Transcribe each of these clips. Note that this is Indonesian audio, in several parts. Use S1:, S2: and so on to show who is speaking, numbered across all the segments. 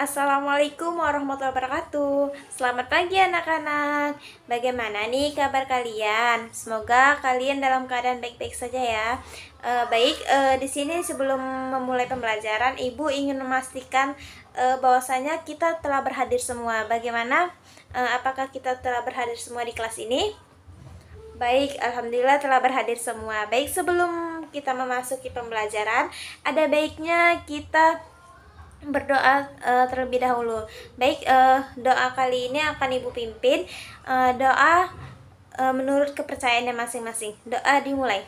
S1: Assalamualaikum warahmatullahi wabarakatuh. Selamat pagi anak-anak. Bagaimana nih kabar kalian? Semoga kalian dalam keadaan baik-baik saja ya. Di sini sebelum memulai pembelajaran, Ibu ingin memastikan bahwasanya kita telah berhadir semua. Bagaimana? Apakah kita telah berhadir semua di kelas ini? Baik, alhamdulillah telah berhadir semua. Baik, sebelum kita memasuki pembelajaran, ada baiknya kita berdoa terlebih dahulu. Baik, doa kali ini akan Ibu pimpin. Doa menurut kepercayaannya masing-masing. Doa dimulai.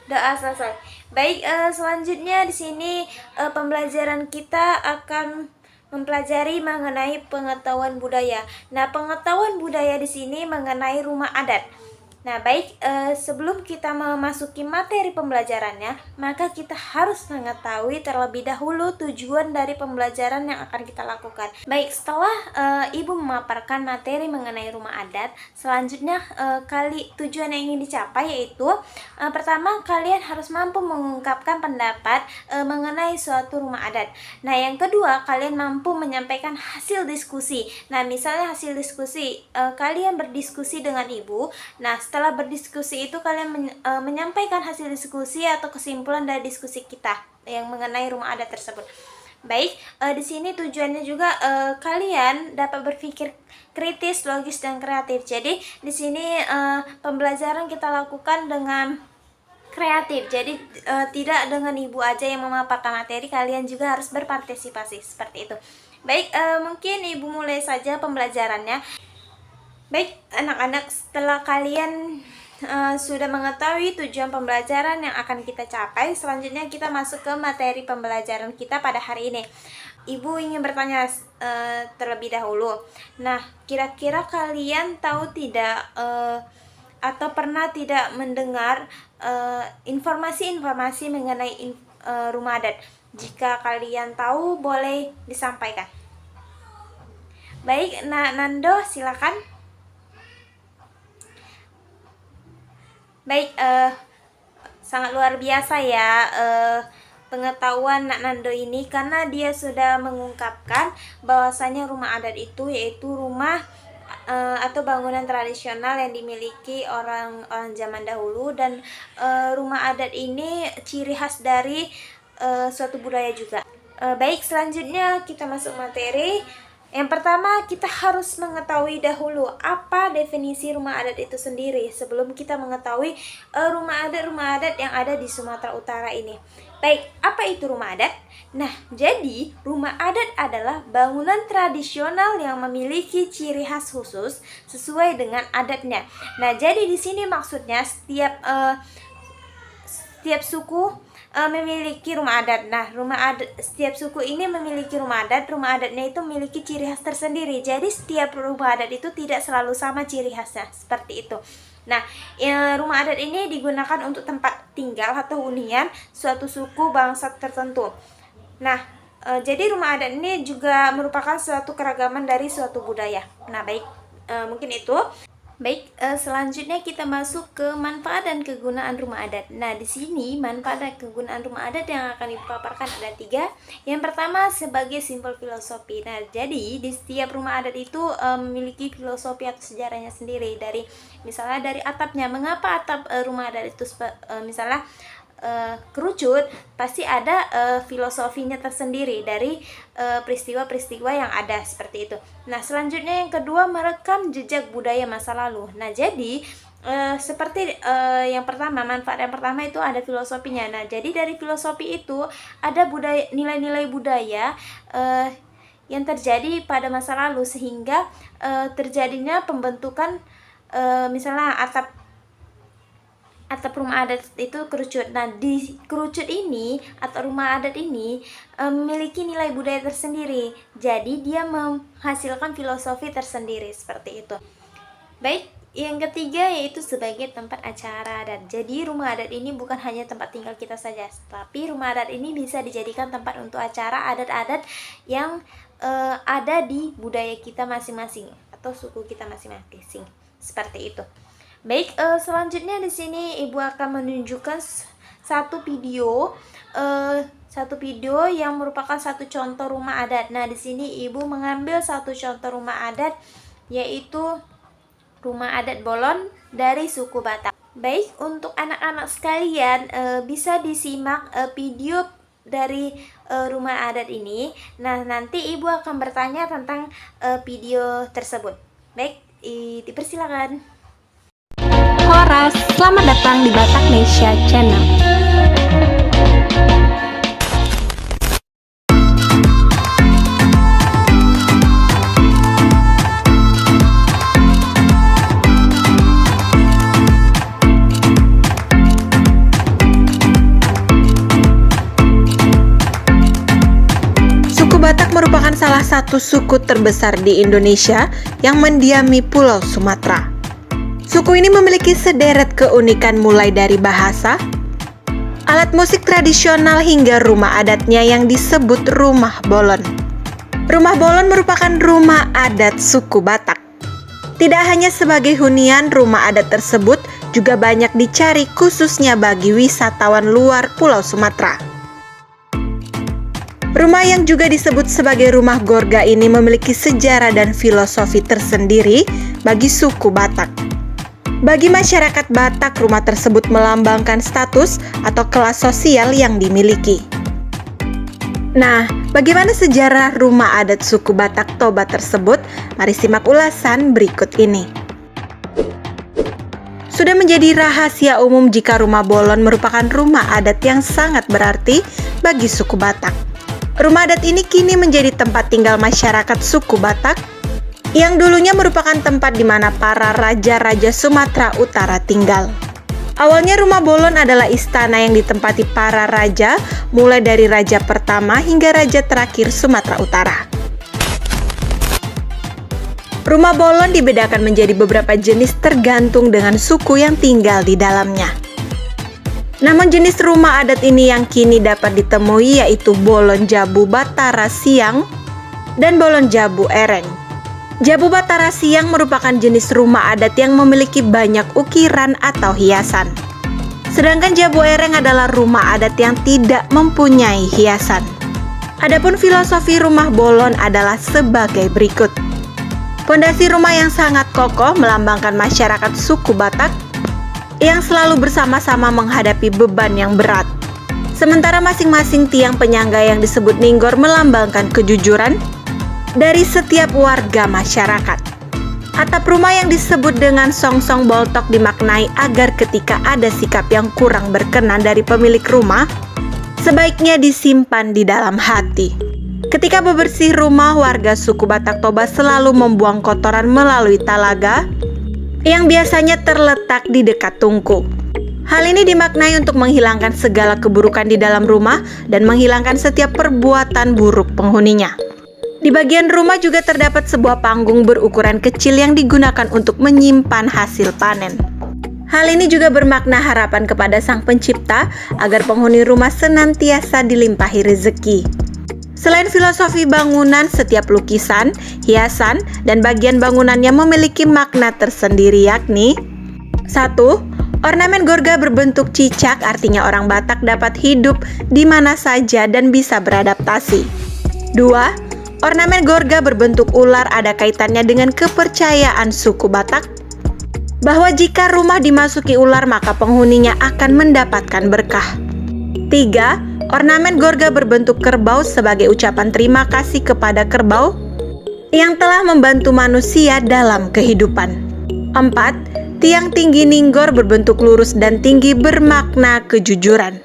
S1: Doa selesai. Baik, selanjutnya di sini pembelajaran kita akan mempelajari mengenai pengetahuan budaya. Nah, pengetahuan budaya di sini mengenai rumah adat. Nah, baik, sebelum kita memasuki materi pembelajarannya, maka kita harus mengetahui terlebih dahulu tujuan dari pembelajaran yang akan kita lakukan. Baik, setelah Ibu memaparkan materi mengenai rumah adat, selanjutnya tujuan yang ingin dicapai yaitu pertama, kalian harus mampu mengungkapkan pendapat mengenai suatu rumah adat. Nah, yang kedua, kalian mampu menyampaikan hasil diskusi. Nah, misalnya hasil diskusi, kalian berdiskusi dengan Ibu. Nah, setelah berdiskusi itu kalian menyampaikan hasil diskusi atau kesimpulan dari diskusi kita yang mengenai rumah adat tersebut. Baik, di sini tujuannya juga kalian dapat berpikir kritis, logis, dan kreatif. Jadi di sini pembelajaran kita lakukan dengan kreatif. Jadi tidak dengan Ibu aja yang memaparkan materi, kalian juga harus berpartisipasi seperti itu. Baik, mungkin Ibu mulai saja pembelajarannya. Baik, anak-anak, setelah kalian sudah mengetahui tujuan pembelajaran yang akan kita capai, selanjutnya kita masuk ke materi pembelajaran kita pada hari ini. Ibu ingin bertanya terlebih dahulu. Nah, kira-kira kalian tahu tidak atau pernah tidak mendengar informasi-informasi mengenai rumah adat? Jika kalian tahu, boleh disampaikan. Baik, Nando, silakan. Baik, sangat luar biasa ya pengetahuan Nak Nando ini, karena dia sudah mengungkapkan bahwasanya rumah adat itu yaitu rumah atau bangunan tradisional yang dimiliki orang zaman dahulu, dan rumah adat ini ciri khas dari suatu budaya juga. Baik, selanjutnya kita masuk materi. Yang pertama, kita harus mengetahui dahulu apa definisi rumah adat itu sendiri sebelum kita mengetahui rumah adat yang ada di Sumatera Utara ini. Baik, apa itu rumah adat? Nah, jadi rumah adat adalah bangunan tradisional yang memiliki ciri khas khusus sesuai dengan adatnya. Nah, jadi di sini maksudnya setiap suku memiliki rumah adat. Nah, setiap suku ini memiliki rumah adat. Rumah adatnya itu memiliki ciri khas tersendiri. Jadi setiap rumah adat itu tidak selalu sama ciri khasnya, seperti itu. Nah, rumah adat ini digunakan untuk tempat tinggal atau hunian suatu suku bangsa tertentu. Nah, jadi rumah adat ini juga merupakan suatu keragaman dari suatu budaya. Nah, baik, mungkin itu. Baik, selanjutnya kita masuk ke manfaat dan kegunaan rumah adat. Nah, di sini manfaat dan kegunaan rumah adat yang akan dipaparkan ada 3. Yang pertama, sebagai simbol filosofi. Nah, jadi di setiap rumah adat itu memiliki filosofi atau sejarahnya sendiri. Misalnya dari atapnya. Mengapa atap rumah adat itu misalnya kerucut, pasti ada filosofinya tersendiri dari peristiwa-peristiwa yang ada, seperti itu. Nah, selanjutnya yang kedua, merekam jejak budaya masa lalu. Nah, jadi seperti yang pertama, manfaat yang pertama itu ada filosofinya. Nah, jadi dari filosofi itu ada nilai-nilai budaya yang terjadi pada masa lalu, sehingga terjadinya pembentukan misalnya atap rumah adat itu kerucut. Nah, di kerucut ini atau rumah adat ini memiliki nilai budaya tersendiri. Jadi dia menghasilkan filosofi tersendiri, seperti itu. Baik, yang ketiga yaitu sebagai tempat acara adat. Jadi rumah adat ini bukan hanya tempat tinggal kita saja, tapi rumah adat ini bisa dijadikan tempat untuk acara adat-adat yang ada di budaya kita masing-masing atau suku kita masing-masing, seperti itu. Baik, selanjutnya di sini Ibu akan menunjukkan satu video yang merupakan satu contoh rumah adat. Nah, di sini Ibu mengambil satu contoh rumah adat, yaitu rumah adat Bolon dari suku Batak. Baik, untuk anak-anak sekalian bisa disimak video dari rumah adat ini. Nah, nanti Ibu akan bertanya tentang video tersebut. Baik, dipersilakan.
S2: Horas, selamat datang di Batak Nesya Channel. Batak merupakan salah satu suku terbesar di Indonesia yang mendiami Pulau Sumatera. Suku ini memiliki sederet keunikan mulai dari bahasa, alat musik tradisional hingga rumah adatnya yang disebut rumah bolon. Rumah bolon merupakan rumah adat suku Batak. Tidak hanya sebagai hunian, rumah adat tersebut juga banyak dicari khususnya bagi wisatawan luar Pulau Sumatera. Rumah yang juga disebut sebagai rumah Gorga ini memiliki sejarah dan filosofi tersendiri bagi suku Batak. Bagi masyarakat Batak, rumah tersebut melambangkan status atau kelas sosial yang dimiliki. Nah, bagaimana sejarah rumah adat suku Batak Toba tersebut? Mari simak ulasan berikut ini. Sudah menjadi rahasia umum jika rumah bolon merupakan rumah adat yang sangat berarti bagi suku Batak. Rumah adat ini kini menjadi tempat tinggal masyarakat suku Batak yang dulunya merupakan tempat di mana para raja-raja Sumatera Utara tinggal. Awalnya rumah bolon adalah istana yang ditempati para raja, mulai dari raja pertama hingga raja terakhir Sumatera Utara. Rumah bolon dibedakan menjadi beberapa jenis tergantung dengan suku yang tinggal di dalamnya. Namun jenis rumah adat ini yang kini dapat ditemui yaitu Bolon Jabu Batara Siang dan Bolon Jabu Ereng. Jabu Batara Siang merupakan jenis rumah adat yang memiliki banyak ukiran atau hiasan. Sedangkan Jabu Ereng adalah rumah adat yang tidak mempunyai hiasan. Adapun filosofi rumah bolon adalah sebagai berikut. Pondasi rumah yang sangat kokoh melambangkan masyarakat suku Batak yang selalu bersama-sama menghadapi beban yang berat. Sementara masing-masing tiang penyangga yang disebut ninggor melambangkan kejujuran dari setiap warga masyarakat. Atap rumah yang disebut dengan songsong boltok dimaknai agar ketika ada sikap yang kurang berkenan dari pemilik rumah, sebaiknya disimpan di dalam hati. Ketika bebersih rumah, warga suku Batak Toba selalu membuang kotoran melalui talaga yang biasanya terletak di dekat tungku. Hal ini dimaknai untuk menghilangkan segala keburukan di dalam rumah dan menghilangkan setiap perbuatan buruk penghuninya. Di bagian rumah juga terdapat sebuah panggung berukuran kecil yang digunakan untuk menyimpan hasil panen. Hal ini juga bermakna harapan kepada Sang Pencipta agar penghuni rumah senantiasa dilimpahi rezeki. Selain filosofi bangunan, setiap lukisan, hiasan, dan bagian bangunannya memiliki makna tersendiri yakni 1. Ornamen Gorga berbentuk cicak, artinya orang Batak dapat hidup di mana saja dan bisa beradaptasi. 2. Ornamen Gorga berbentuk ular ada kaitannya dengan kepercayaan suku Batak bahwa jika rumah dimasuki ular maka penghuninya akan mendapatkan berkah. 3. Ornamen Gorga berbentuk kerbau sebagai ucapan terima kasih kepada kerbau yang telah membantu manusia dalam kehidupan. 4. Tiang tinggi ninggor berbentuk lurus dan tinggi bermakna kejujuran.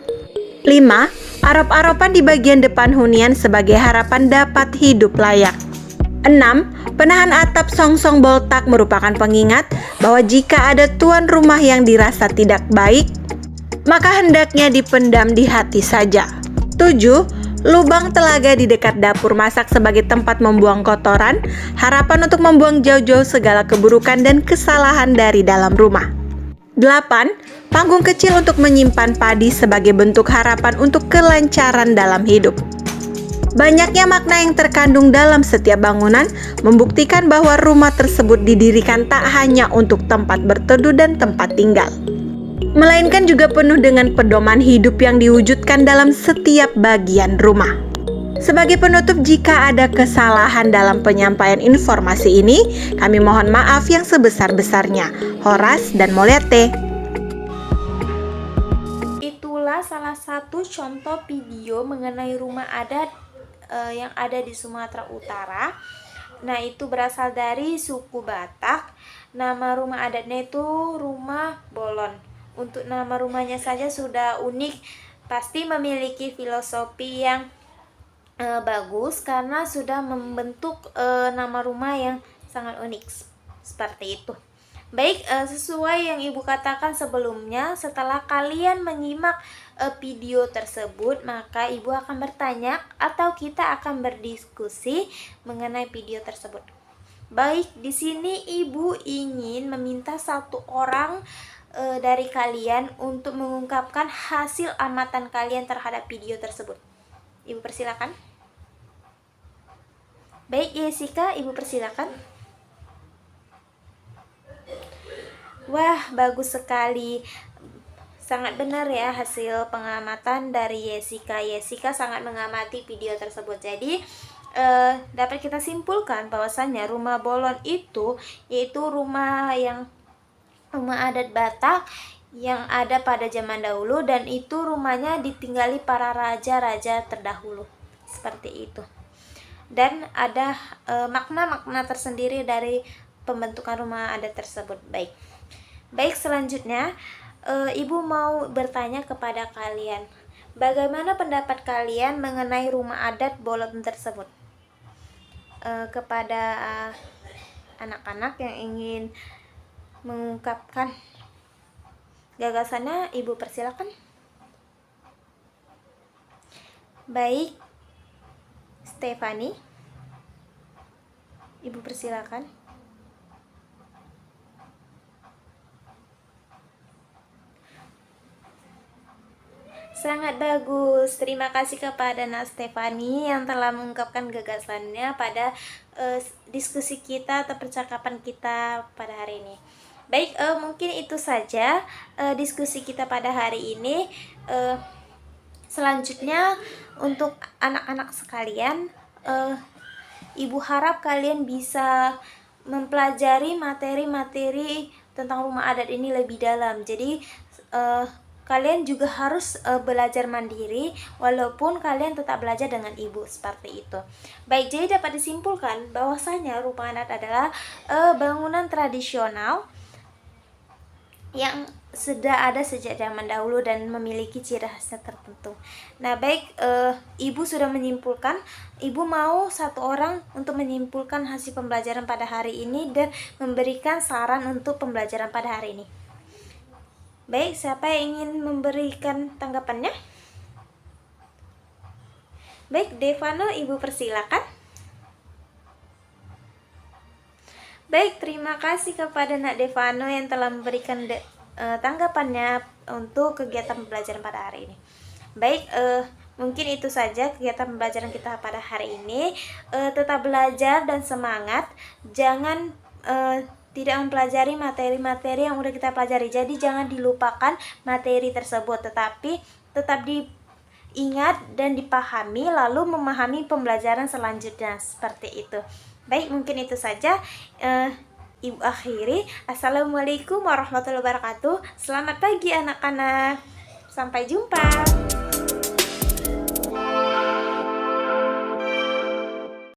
S2: 5. Arop-aropan di bagian depan hunian sebagai harapan dapat hidup layak. 6. Penahan atap songsong boltak merupakan pengingat bahwa jika ada tuan rumah yang dirasa tidak baik, maka hendaknya dipendam di hati saja. 7. Lubang telaga di dekat dapur masak sebagai tempat membuang kotoran, harapan untuk membuang jauh-jauh segala keburukan dan kesalahan dari dalam rumah. 8. Panggung kecil untuk menyimpan padi sebagai bentuk harapan untuk kelancaran dalam hidup. Banyaknya makna yang terkandung dalam setiap bangunan membuktikan bahwa rumah tersebut didirikan tak hanya untuk tempat berteduh dan tempat tinggal, melainkan juga penuh dengan pedoman hidup yang diwujudkan dalam setiap bagian rumah. Sebagai penutup, jika ada kesalahan dalam penyampaian informasi ini, kami mohon maaf yang sebesar-besarnya. Horas dan Moleate.
S1: Itulah salah satu contoh video mengenai rumah adat yang ada di Sumatera Utara. Nah, itu berasal dari suku Batak. Nama rumah adatnya itu Rumah Bolon. Untuk nama rumahnya saja sudah unik, pasti memiliki filosofi yang bagus karena sudah membentuk nama rumah yang sangat unik seperti itu. Baik, sesuai yang ibu katakan sebelumnya, setelah kalian menyimak video tersebut, maka ibu akan bertanya atau kita akan berdiskusi mengenai video tersebut. Baik, di sini ibu ingin meminta satu orang dari kalian untuk mengungkapkan hasil amatan kalian terhadap video tersebut. Ibu persilakan. Baik, Jessica, ibu persilakan. Wah, bagus sekali. Sangat benar ya hasil pengamatan dari Jessica. Jessica sangat mengamati video tersebut. Jadi, dapat kita simpulkan bahwasannya Rumah Bolon itu yaitu rumah adat Batak yang ada pada zaman dahulu, dan itu rumahnya ditinggali para raja-raja terdahulu. Seperti itu. Dan ada makna-makna tersendiri dari pembentukan rumah adat tersebut. Baik, selanjutnya ibu mau bertanya kepada kalian, bagaimana pendapat kalian mengenai rumah adat Bolon tersebut? Kepada anak-anak yang ingin mengungkapkan gagasannya, ibu persilakan. Baik, Stefani, ibu persilakan. Sangat bagus. Terima kasih kepada Nak Stefani yang telah mengungkapkan gagasannya pada diskusi kita atau percakapan kita pada hari ini. Baik, mungkin itu saja diskusi kita pada hari ini. Selanjutnya untuk anak-anak sekalian, ibu harap kalian bisa mempelajari materi-materi tentang rumah adat ini lebih dalam. Jadi kalian juga harus belajar mandiri, walaupun kalian tetap belajar dengan ibu, seperti itu. Baik, jadi dapat disimpulkan bahwasanya rumah adat adalah bangunan tradisional yang sudah ada sejak zaman dahulu dan memiliki ciri khasnya tertentu. Nah, baik, ibu sudah menyimpulkan. Ibu mau satu orang untuk menyimpulkan hasil pembelajaran pada hari ini dan memberikan saran untuk pembelajaran pada hari ini. Baik, siapa yang ingin memberikan tanggapannya? Baik, Devano, ibu persilakan. Baik, terima kasih kepada Nak Devano yang telah memberikan tanggapannya untuk kegiatan pembelajaran pada hari ini. Baik, mungkin itu saja kegiatan pembelajaran kita pada hari ini. Tetap belajar dan semangat. Jangan tidak mempelajari materi-materi yang udah kita pelajari. Jadi jangan dilupakan materi tersebut, tetapi tetap diingat dan dipahami, lalu memahami pembelajaran selanjutnya, seperti itu. Baik, mungkin itu saja. Ibu akhiri. Assalamualaikum warahmatullahi wabarakatuh. Selamat pagi anak-anak. Sampai jumpa.